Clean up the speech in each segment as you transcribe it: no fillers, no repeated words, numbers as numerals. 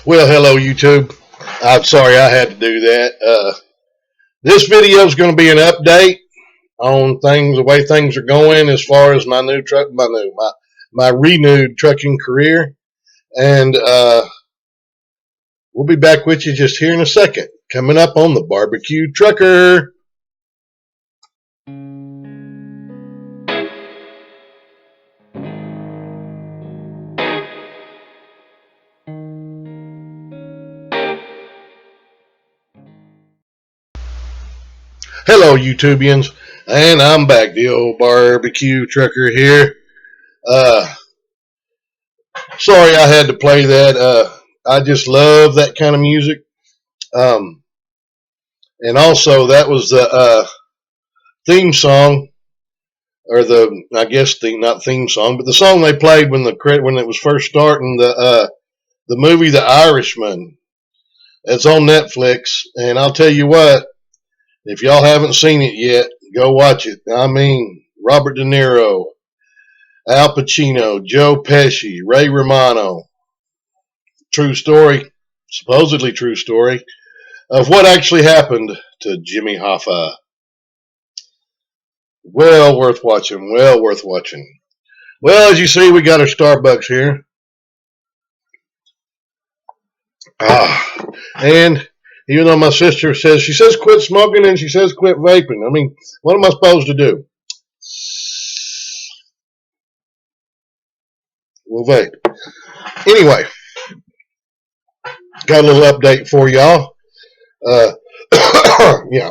Well, hello YouTube. I'm sorry I had to do that. This video is going to be an update on things, the way things are going as far as my new truck, my renewed trucking career, and we'll be back with you just here in a second. Coming up on the BBQ Trucker. Hello YouTubians, and I'm back, the old BBQ Trucker here. Sorry I had to play that. I just love that kind of music. And also that was the theme song, or I guess not theme song, but the song they played when it was first starting, the movie The Irishman. It's on Netflix, and I'll tell you what, if y'all haven't seen it yet, go watch it. I mean, Robert De Niro, Al Pacino, Joe Pesci, Ray Romano. True story, supposedly true story, of what actually happened to Jimmy Hoffa. Well worth watching. Well worth watching. Well, as you see, we got our Starbucks here. And even though my sister she says quit smoking and she says quit vaping. I mean, what am I supposed to do? We'll vape. Anyway, got a little update for y'all. Yeah,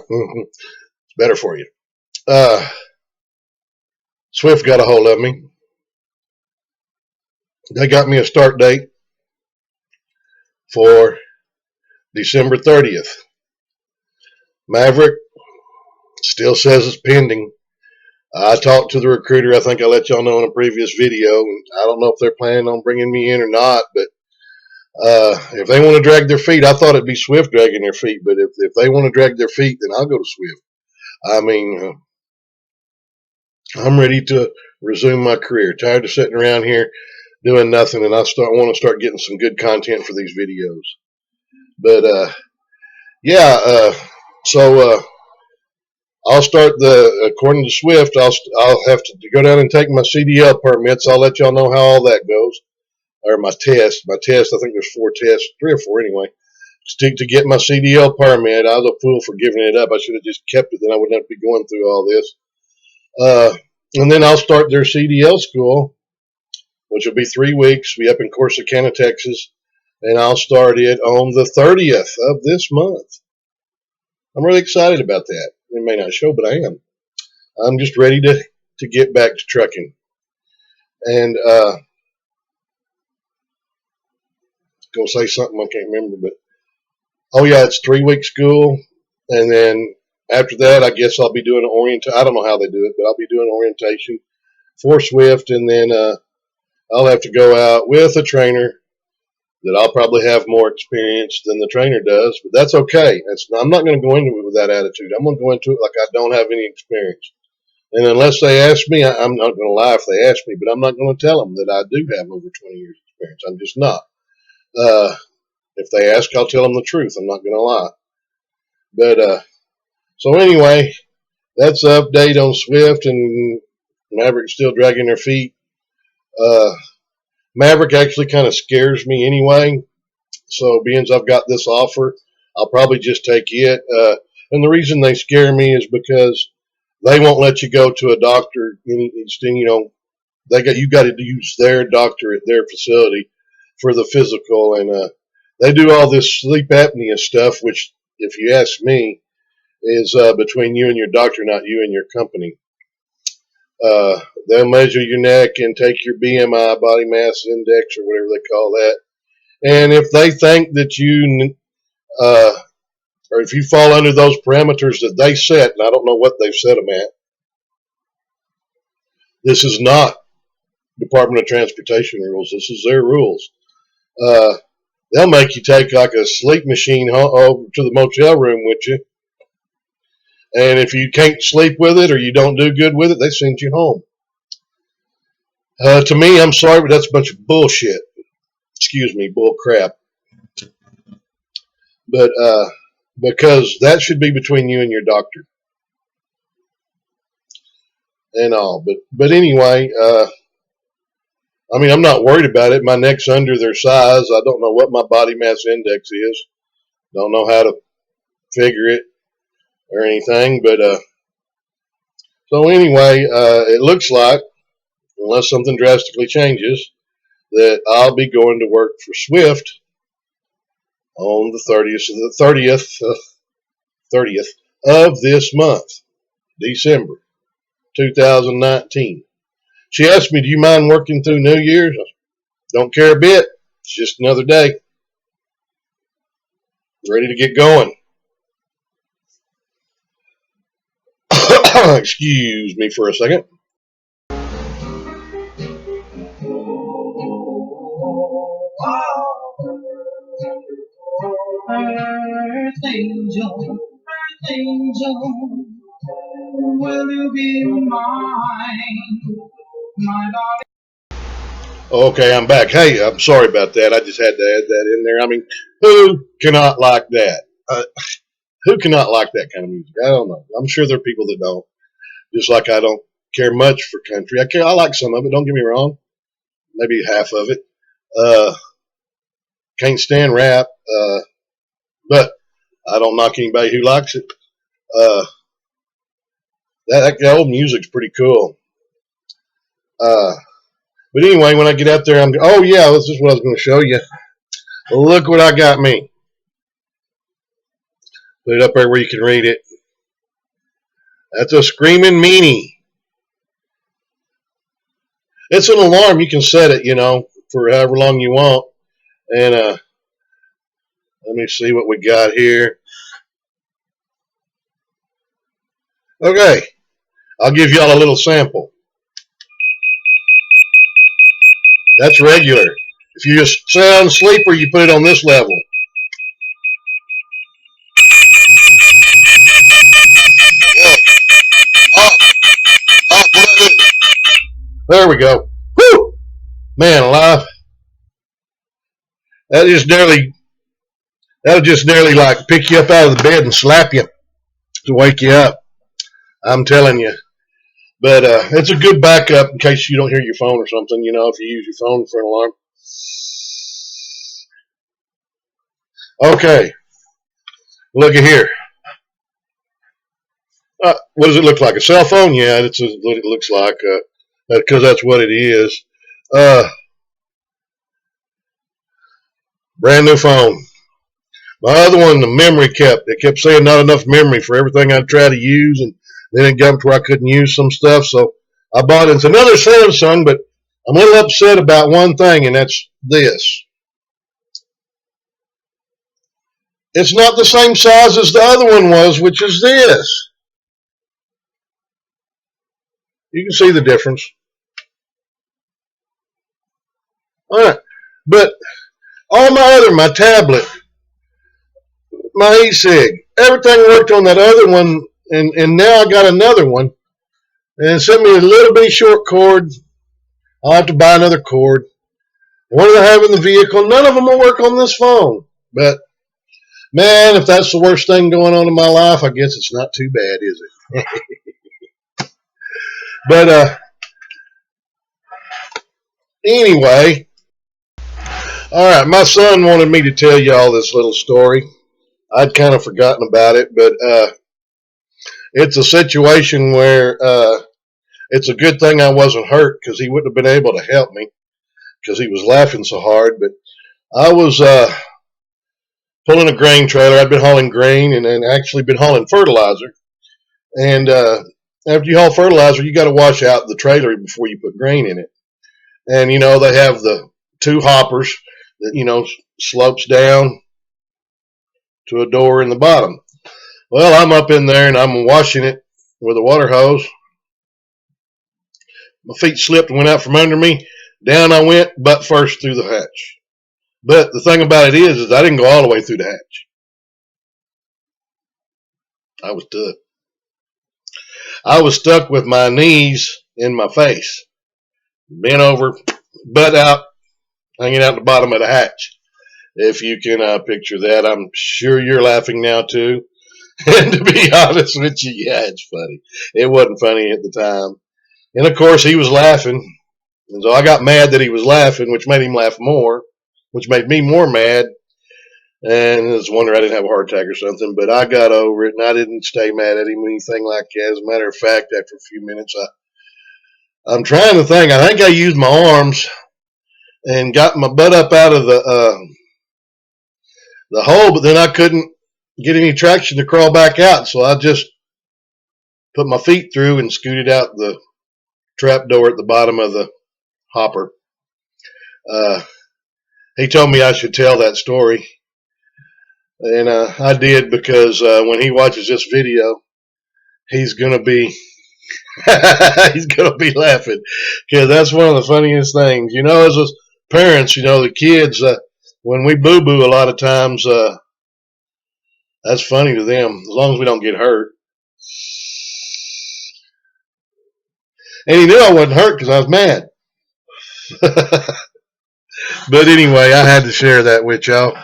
it's better for you. Swift got a hold of me. They got me a start date for December 30th. Maverick still says it's pending. I talked to the recruiter. I think I let y'all know in a previous video. I don't know if they're planning on bringing me in or not, but if they want to drag their feet, I thought it'd be Swift dragging their feet, but if they want to drag their feet, then I'll go to Swift. I mean, I'm ready to resume my career. Tired of sitting around here doing nothing, and I want to start getting some good content for these videos. But yeah, so I'll start according to Swift, I'll have to go down and take my CDL permits. I'll let y'all know how all that goes. Or my test, I think there's 4 tests, 3 or 4 anyway, to get my CDL permit. I was a fool for giving it up. I should have just kept it, then I wouldn't have to be going through all this. And then I'll start their CDL school, which will be 3 weeks. Be up in Corsicana, Texas, and I'll start it on the 30th of this month. I'm really excited about that. It may not show, but I am. I'm just ready to get back to trucking. And gonna say something I can't remember, but oh yeah, it's 3-week school, and then after that, I guess I'll be doing an orientation. I don't know how they do it, but I'll be doing orientation for Swift, and then I'll have to go out with a trainer that I'll probably have more experience than the trainer does, but that's okay. I'm not going to go into it with that attitude. I'm going to go into it like I don't have any experience. And unless they ask me, I'm not going to lie if they ask me, but I'm not going to tell them that I do have over 20 years experience. I'm just not. If they ask, I'll tell them the truth. I'm not going to lie. But so anyway, that's the update on Swift, and Maverick's still dragging their feet. Maverick actually kind of scares me anyway. So being as I've got this offer, I'll probably just take it. And the reason they scare me is because they won't let you go to a doctor. You know, you got to use their doctor at their facility for the physical, and they do all this sleep apnea stuff, which, if you ask me, is between you and your doctor, not you and your company. They'll measure your neck and take your BMI, body mass index, or whatever they call that. And if they think that you or if you fall under those parameters that they set, and I don't know what they've set them at, this is not Department of Transportation rules. This is their rules. They'll make you take like a sleep machine over to the motel room with you. And if you can't sleep with it or you don't do good with it, they send you home. To me, I'm sorry, but that's a bunch of bullshit. Excuse me, bull crap. But because that should be between you and your doctor and all. But anyway, I mean, I'm not worried about it. My neck's under their size. I don't know what my body mass index is. Don't know how to figure it or anything. But so anyway, it looks like, unless something drastically changes, that I'll be going to work for Swift on the 30th of this month, December 2019. She asked me, do you mind working through New Year's? Don't care a bit. It's just another day. Ready to get going. Excuse me for a second. Earth angel, will you be mine, my darling? Okay, I'm back. Hey, I'm sorry about that. I just had to add that in there. I mean, who cannot like that? Who cannot like that kind of music? I don't know. I'm sure there are people that don't. Just like I don't care much for country. I like some of it. Don't get me wrong. Maybe half of it. Can't stand rap. But I don't knock anybody who likes it. That old music's pretty cool. But anyway, when I get out there, oh yeah, this is what I was going to show you. Look what I got me. Put it up there where you can read it. That's a Screaming Meanie. It's an alarm. You can set it, for however long you want. And let me see what we got here. Okay, I'll give y'all a little sample. That's regular. If you just sound sleeper, you put it on this level. There we go. Whew! Man alive. That'll just nearly like pick you up out of the bed and slap you to wake you up. I'm telling you. But it's a good backup in case you don't hear your phone or something, if you use your phone for an alarm. Okay. Look at here. What does it look like? A cell phone? Yeah, that's what it looks like, because that's what it is. Brand new phone. My other one, the memory it kept saying not enough memory for everything I'd try to use, and then it got to where I couldn't use some stuff, so I bought it. It's another Samsung, but I'm a little upset about one thing, and that's this. It's not the same size as the other one was, which is this. You can see the difference. All right, but all my tablet, my e-cig, everything worked on that other one, and now I got another one, and it sent me a little bitty short cord. I'll have to buy another cord. What do I have in the vehicle? None of them will work on this phone. But, man, if that's the worst thing going on in my life, I guess it's not too bad, is it? But, anyway, all right, my son wanted me to tell y'all this little story. I'd kind of forgotten about it, but it's a situation where it's a good thing I wasn't hurt, because he wouldn't have been able to help me because he was laughing so hard. But I was pulling a grain trailer. I'd been hauling grain and then actually been hauling fertilizer. And after you haul fertilizer, you got to wash out the trailer before you put grain in it. And, they have the two hoppers that, slopes down to a door in the bottom. Well, I'm up in there and I'm washing it with a water hose. My feet slipped and went out from under me. Down I went, butt first through the hatch. But the thing about it is I didn't go all the way through the hatch. I was stuck. I was stuck with my knees in my face, bent over, butt out, hanging out the bottom of the hatch. If you can picture that, I'm sure you're laughing now too. And to be honest with you, yeah, it's funny. It wasn't funny at the time. And of course, he was laughing. And so I got mad that he was laughing, which made him laugh more, which made me more mad. And it's a wonder I didn't have a heart attack or something, but I got over it and I didn't stay mad at him or anything like that. As a matter of fact, after a few minutes, I'm trying to think. I think I used my arms and got my butt up out of the hole, but then I couldn't get any traction to crawl back out. So I just put my feet through and scooted out the trap door at the bottom of the hopper. He told me I should tell that story. And I did because when he watches this video, he's gonna be he's gonna be laughing because that's one of the funniest things. You know, as parents, you know, the kids when we boo boo a lot of times, that's funny to them as long as we don't get hurt. And he knew I wasn't hurt because I was mad. But anyway, I had to share that with y'all.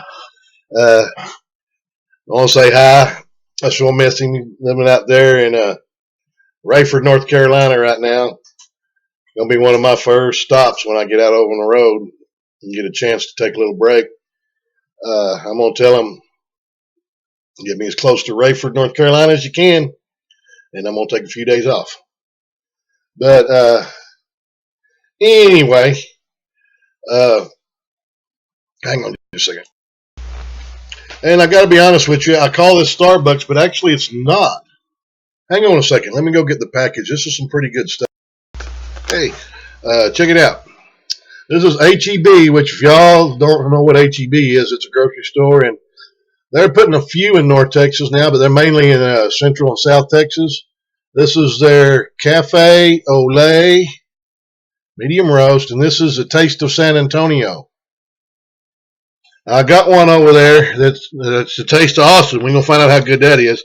I want to say hi. I sure miss him living out there in Rayford, North Carolina right now. Going to be one of my first stops when I get out over on the road and get a chance to take a little break. I'm going to tell him, get me as close to Rayford, North Carolina as you can, and I'm going to take a few days off. But anyway, hang on just a second. And I got to be honest with you, I call this Starbucks, but actually it's not. Hang on a second. Let me go get the package. This is some pretty good stuff. Hey, check it out. This is HEB, which if y'all don't know what HEB is, it's a grocery store, and they're putting a few in North Texas now, but they're mainly in Central and South Texas. This is their Cafe Olay medium roast, and this is a Taste of San Antonio. I got one over there that's the Taste of Austin. We're going to find out how good that is.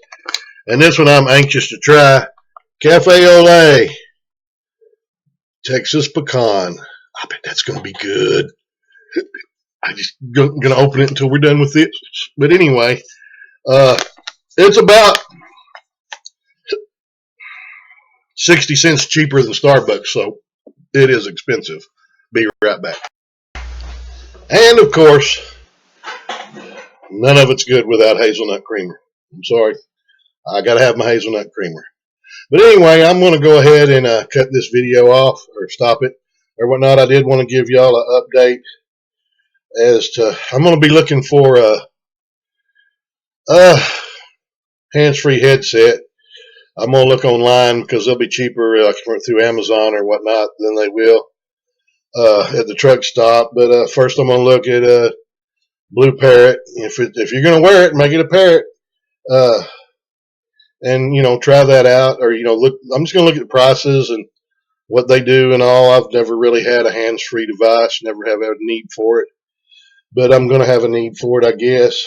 And this one I'm anxious to try. Cafe Olay. Texas pecan. I bet that's going to be good. I'm just going to open it until we're done with this. But anyway, it's about 60 cents cheaper than Starbucks, so it is expensive. Be right back. And of course, none of it's good without hazelnut creamer. I'm sorry. I got to have my hazelnut creamer. But anyway, I'm going to go ahead and cut this video off or stop it or whatnot. I did want to give y'all an update as to I'm going to be looking for a hands-free headset. I'm going to look online because they'll be cheaper through Amazon or whatnot than they will at the truck stop. But first I'm going to look at a Blue Parrot. If you're going to wear it, make it a Parrot. And, you know, try that out. Or, you know, look. I'm just going to look at the prices and what they do and all. I've never really had a hands-free device. Never have had a need for it. But I'm going to have a need for it, I guess.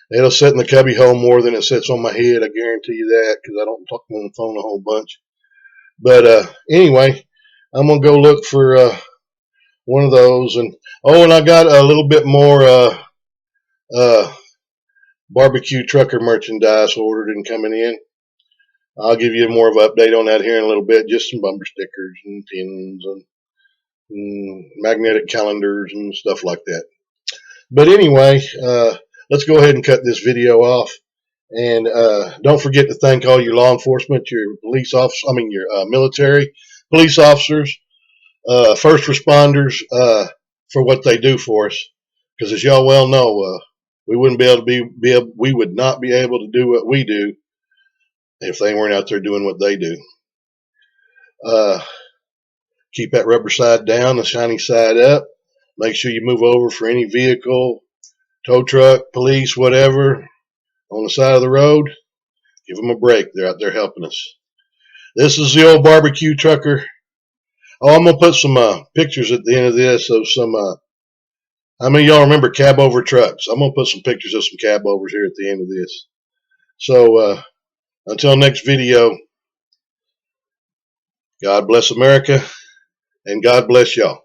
It'll sit in the cubby hole more than it sits on my head. I guarantee you that because I don't talk on the phone a whole bunch. But anyway, I'm going to go look for one of those. And I got a little bit more BBQ Trucker merchandise ordered and coming in. I'll give you more of an update on that here in a little bit. Just some bumper stickers and pins and magnetic calendars and stuff like that. But anyway, let's go ahead and cut this video off. And don't forget to thank all your law enforcement, your police officers, your military, police officers, first responders for what they do for us. Because as y'all well know, we wouldn't be able to we would not be able to do what we do if they weren't out there doing what they do. Keep that rubber side down, the shiny side up. Make sure you move over for any vehicle tow truck, police, whatever, on the side of the road, give them a break. They're out there helping us. This is the old barbecue trucker. Oh, I'm going to put some pictures at the end of this of some, how many of y'all remember Cabover trucks? I'm going to put some pictures of some Cabovers here at the end of this. So until next video, God bless America and God bless y'all.